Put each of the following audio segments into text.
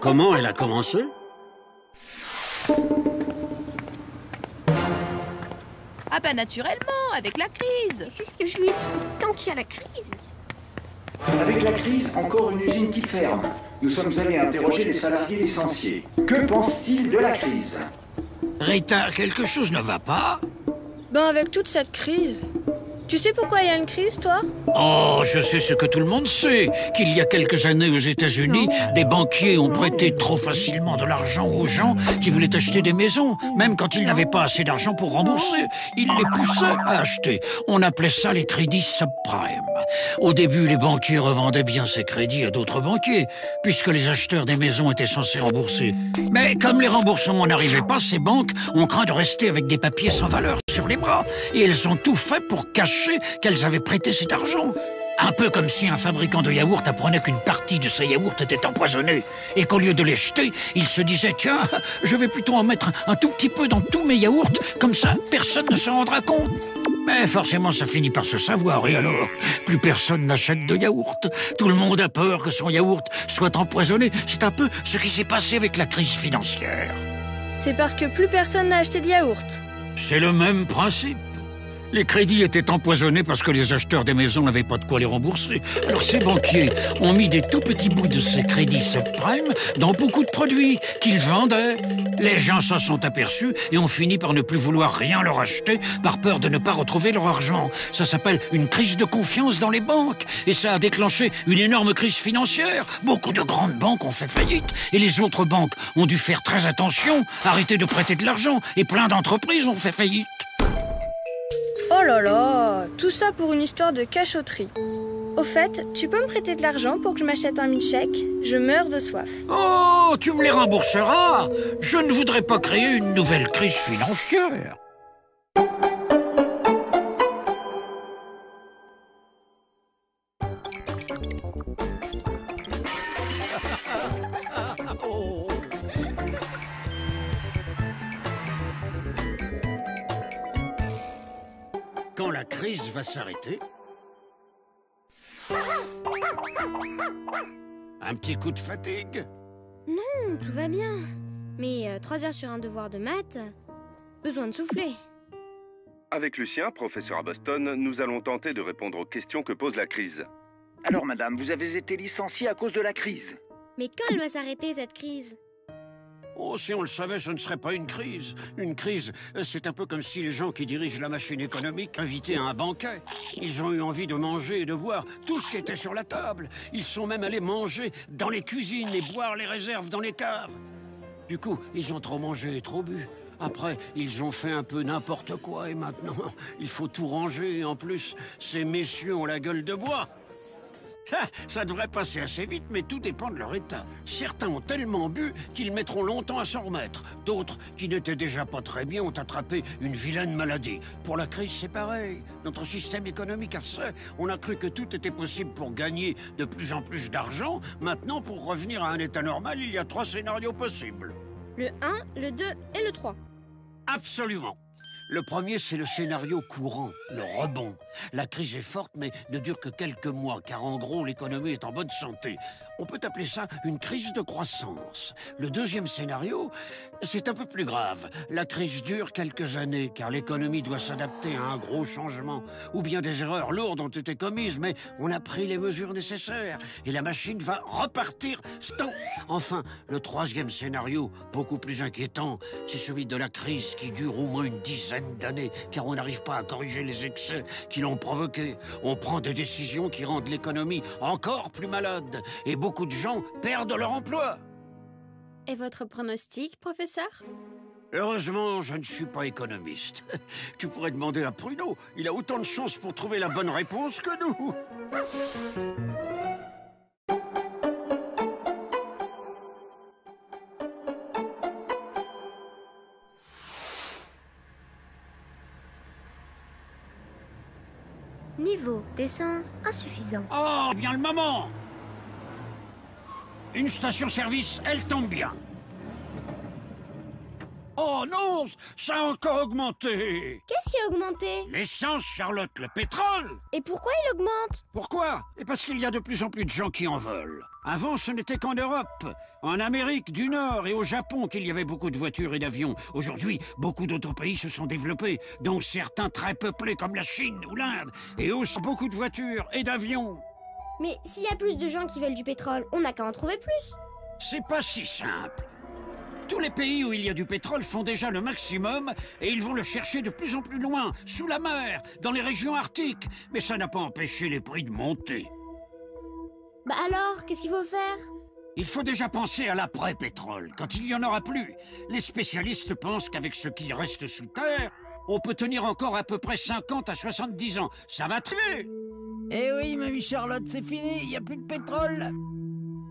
Comment elle a commencé? Ah bah naturellement, avec la crise. C'est ce que je lui ai dit, tant qu'il y a la crise. Avec la crise, encore une usine qui ferme. Nous sommes allés interroger les salariés licenciés. Que pensent-ils de la crise? Rita, quelque chose ne va pas? Ben avec toute cette crise... Tu sais pourquoi il y a une crise, toi? Oh, je sais ce que tout le monde sait, qu'il y a quelques années aux États-Unis, des banquiers ont prêté trop facilement de l'argent aux gens qui voulaient acheter des maisons, même quand ils n'avaient pas assez d'argent pour rembourser. Ils les poussaient à acheter. On appelait ça les crédits subprime. Au début, les banquiers revendaient bien ces crédits à d'autres banquiers, puisque les acheteurs des maisons étaient censés rembourser. Mais comme les remboursements n'arrivaient pas, ces banques ont craint de rester avec des papiers sans valeur sur les bras, et elles ont tout fait pour cacher qu'elles avaient prêté cet argent. Un peu comme si un fabricant de yaourt apprenait qu'une partie de ses yaourts était empoisonnée et qu'au lieu de les jeter, il se disait « Tiens, je vais plutôt en mettre un tout petit peu dans tous mes yaourts, comme ça personne ne s'en rendra compte. » Mais forcément, ça finit par se savoir, et alors, plus personne n'achète de yaourt. Tout le monde a peur que son yaourt soit empoisonné. C'est un peu ce qui s'est passé avec la crise financière. C'est parce que plus personne n'a acheté de yaourt. C'est le même principe. Les crédits étaient empoisonnés parce que les acheteurs des maisons n'avaient pas de quoi les rembourser. Alors ces banquiers ont mis des tout petits bouts de ces crédits subprime dans beaucoup de produits qu'ils vendaient. Les gens s'en sont aperçus et ont fini par ne plus vouloir rien leur acheter par peur de ne pas retrouver leur argent. Ça s'appelle une crise de confiance dans les banques et ça a déclenché une énorme crise financière. Beaucoup de grandes banques ont fait faillite et les autres banques ont dû faire très attention, arrêter de prêter de l'argent et plein d'entreprises ont fait faillite. Oh là là, tout ça pour une histoire de cachotterie. Au fait, tu peux me prêter de l'argent pour que je m'achète un milkshake? Je meurs de soif. Oh, tu me les rembourseras. Je ne voudrais pas créer une nouvelle crise financière. Quand la crise va s'arrêter, un petit coup de fatigue? Non, tout va bien. Mais 3 heures sur un devoir de maths, besoin de souffler. Avec Lucien, professeur à Boston, nous allons tenter de répondre aux questions que pose la crise. Alors madame, vous avez été licenciée à cause de la crise. Mais quand elle va s'arrêter, cette crise? Oh, si on le savait, ce ne serait pas une crise. Une crise, c'est un peu comme si les gens qui dirigent la machine économique invitaient à un banquet. Ils ont eu envie de manger et de boire tout ce qui était sur la table. Ils sont même allés manger dans les cuisines et boire les réserves dans les caves. Du coup, ils ont trop mangé et trop bu. Après, ils ont fait un peu n'importe quoi et maintenant, il faut tout ranger. Et en plus, ces messieurs ont la gueule de bois. Ça devrait passer assez vite, mais tout dépend de leur état. Certains ont tellement bu qu'ils mettront longtemps à s'en remettre. D'autres, qui n'étaient déjà pas très bien, ont attrapé une vilaine maladie. Pour la crise, c'est pareil. Notre système économique a fait. On a cru que tout était possible pour gagner de plus en plus d'argent. Maintenant, pour revenir à un état normal, il y a 3 scénarios possibles. Le 1, le 2 et le 3. Absolument. Le premier, c'est le scénario courant, le rebond. La crise est forte, mais ne dure que quelques mois, car en gros, l'économie est en bonne santé. On peut appeler ça une crise de croissance. Le deuxième scénario, c'est un peu plus grave. La crise dure quelques années, car l'économie doit s'adapter à un gros changement. Ou bien des erreurs lourdes ont été commises, mais on a pris les mesures nécessaires. Et la machine va repartir. Stop. Enfin, le troisième scénario, beaucoup plus inquiétant, c'est celui de la crise qui dure au moins une dizaine d'années, car on n'arrive pas à corriger les excès qui l'ont provoqué. On prend des décisions qui rendent l'économie encore plus malade, et beaucoup de gens perdent leur emploi. Et votre pronostic, professeur? Heureusement, je ne suis pas économiste. Tu pourrais demander à Pruneau, il a autant de chances pour trouver la bonne réponse que nous. Niveau d'essence insuffisant. Oh, bien le moment! Une station-service, elle tombe bien. Oh non, ça a encore augmenté. Qu'est-ce qui a augmenté? L'essence, Charlotte, le pétrole. Et pourquoi il augmente? Pourquoi? Et parce qu'il y a de plus en plus de gens qui en veulent. Avant, ce n'était qu'en Europe, en Amérique du Nord et au Japon qu'il y avait beaucoup de voitures et d'avions. Aujourd'hui, beaucoup d'autres pays se sont développés, dont certains très peuplés comme la Chine ou l'Inde, et aussi beaucoup de voitures et d'avions. Mais s'il y a plus de gens qui veulent du pétrole, on n'a qu'à en trouver plus. C'est pas si simple. Tous les pays où il y a du pétrole font déjà le maximum et ils vont le chercher de plus en plus loin, sous la mer, dans les régions arctiques. Mais ça n'a pas empêché les prix de monter. Bah alors, qu'est-ce qu'il faut faire? Il faut déjà penser à l'après-pétrole, quand il n'y en aura plus. Les spécialistes pensent qu'avec ce qu'il reste sous terre, on peut tenir encore à peu près 50 à 70 ans. Ça va très. Eh oui, mamie Charlotte, c'est fini, il n'y a plus de pétrole.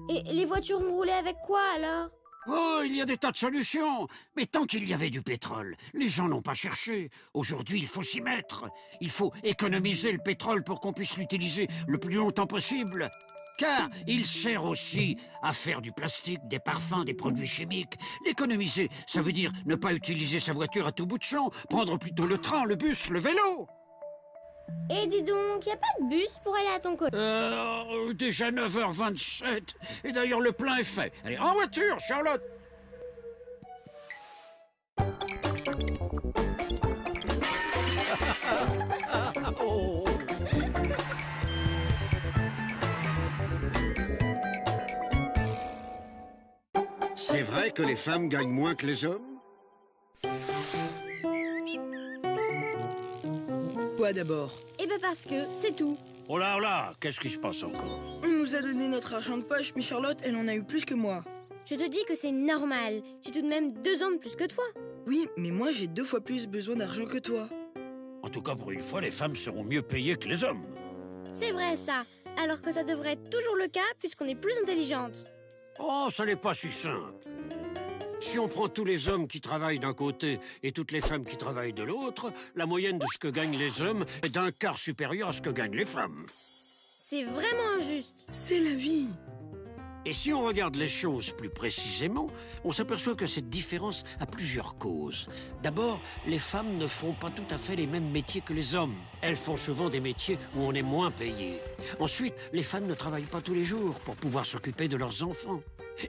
Et les voitures vont rouler avec quoi alors? Oh, il y a des tas de solutions. Mais tant qu'il y avait du pétrole, les gens n'ont pas cherché. Aujourd'hui, il faut s'y mettre. Il faut économiser le pétrole pour qu'on puisse l'utiliser le plus longtemps possible. Car il sert aussi à faire du plastique, des parfums, des produits chimiques. L'économiser, ça veut dire ne pas utiliser sa voiture à tout bout de champ, prendre plutôt le train, le bus, le vélo. Et dis donc, y a pas de bus pour aller à ton côté? Déjà 9h27. Et d'ailleurs, le plein est fait. Allez, en voiture, Charlotte. Oh. C'est vrai que les femmes gagnent moins que les hommes? Quoi d'abord? Eh ben parce que, c'est tout. Oh là, qu'est-ce qui se passe encore? On nous a donné notre argent de poche, mais Charlotte, elle en a eu plus que moi. Je te dis que c'est normal. J'ai tout de même 2 ans de plus que toi. Oui, mais moi j'ai 2 fois plus besoin d'argent que toi. En tout cas, pour une fois, les femmes seront mieux payées que les hommes. C'est vrai ça. Alors que ça devrait être toujours le cas puisqu'on est plus intelligente. Oh, ça n'est pas si simple. Si on prend tous les hommes qui travaillent d'un côté et toutes les femmes qui travaillent de l'autre, la moyenne de ce que gagnent les hommes est d'un quart supérieure à ce que gagnent les femmes. C'est vraiment injuste. C'est la vie. Et si on regarde les choses plus précisément, on s'aperçoit que cette différence a plusieurs causes. D'abord, les femmes ne font pas tout à fait les mêmes métiers que les hommes. Elles font souvent des métiers où on est moins payé. Ensuite, les femmes ne travaillent pas tous les jours pour pouvoir s'occuper de leurs enfants.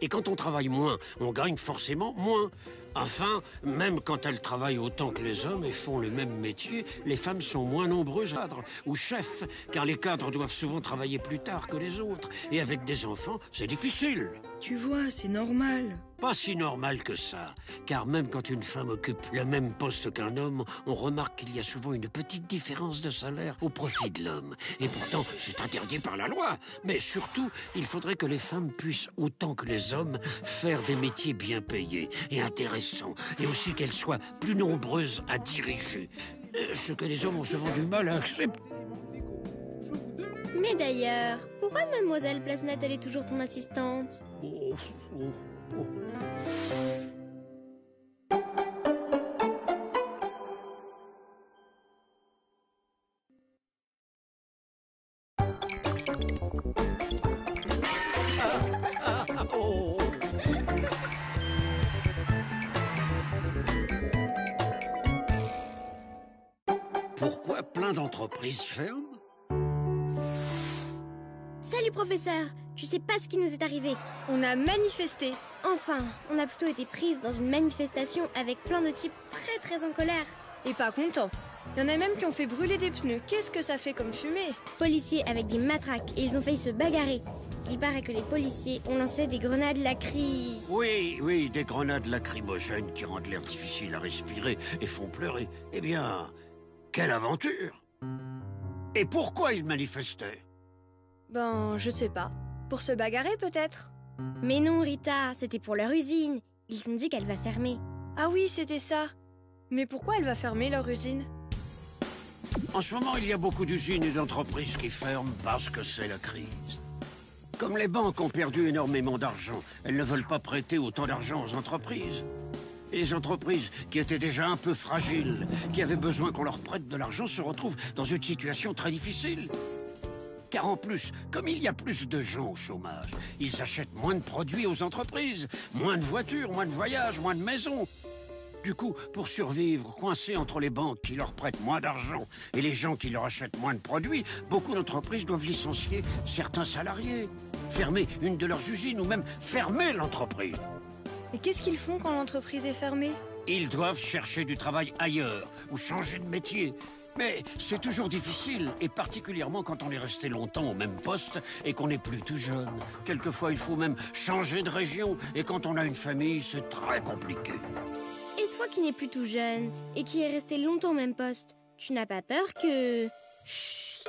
Et quand on travaille moins, on gagne forcément moins. Enfin, même quand elles travaillent autant que les hommes et font le même métier, les femmes sont moins nombreuses à cadres ou chefs, car les cadres doivent souvent travailler plus tard que les autres. Et avec des enfants, c'est difficile. Tu vois, c'est normal. Pas si normal que ça, car même quand une femme occupe le même poste qu'un homme, on remarque qu'il y a souvent une petite différence de salaire au profit de l'homme. Et pourtant, c'est interdit par la loi. Mais surtout, il faudrait que les femmes puissent, autant que les hommes, faire des métiers bien payés et intéressants, et aussi qu'elles soient plus nombreuses à diriger. Ce que les hommes ont souvent du mal à accepter. Mais d'ailleurs, pourquoi Mademoiselle Placenette, elle est toujours ton assistante? Pourquoi plein d'entreprises ferment? Salut professeur, tu sais pas ce qui nous est arrivé. On a manifesté. Enfin, on a plutôt été prise dans une manifestation avec plein de types très en colère. Et pas contents. Il y en a même qui ont fait brûler des pneus. Qu'est-ce que ça fait comme fumée? Policiers avec des matraques et ils ont failli se bagarrer. Il paraît que les policiers ont lancé des grenades lacry... Oui, des grenades lacrymogènes qui rendent l'air difficile à respirer et font pleurer. Eh bien, quelle aventure! Et pourquoi ils manifestaient? Ben, je sais pas. Pour se bagarrer peut-être? Mais non Rita, c'était pour leur usine. Ils ont dit qu'elle va fermer. Ah oui, c'était ça. Mais pourquoi elle va fermer leur usine? En ce moment, il y a beaucoup d'usines et d'entreprises qui ferment parce que c'est la crise. Comme les banques ont perdu énormément d'argent, elles ne veulent pas prêter autant d'argent aux entreprises. Et les entreprises qui étaient déjà un peu fragiles, qui avaient besoin qu'on leur prête de l'argent, se retrouvent dans une situation très difficile. Car en plus, comme il y a plus de gens au chômage, ils achètent moins de produits aux entreprises, moins de voitures, moins de voyages, moins de maisons. Du coup, pour survivre, coincés entre les banques qui leur prêtent moins d'argent et les gens qui leur achètent moins de produits, beaucoup d'entreprises doivent licencier certains salariés, fermer une de leurs usines ou même fermer l'entreprise. Mais qu'est-ce qu'ils font quand l'entreprise est fermée? Ils doivent chercher du travail ailleurs ou changer de métier. Mais c'est toujours difficile, et particulièrement quand on est resté longtemps au même poste et qu'on n'est plus tout jeune. Quelquefois, il faut même changer de région, et quand on a une famille, c'est très compliqué. Et toi qui n'es plus tout jeune et qui est resté longtemps au même poste, tu n'as pas peur que... Chut,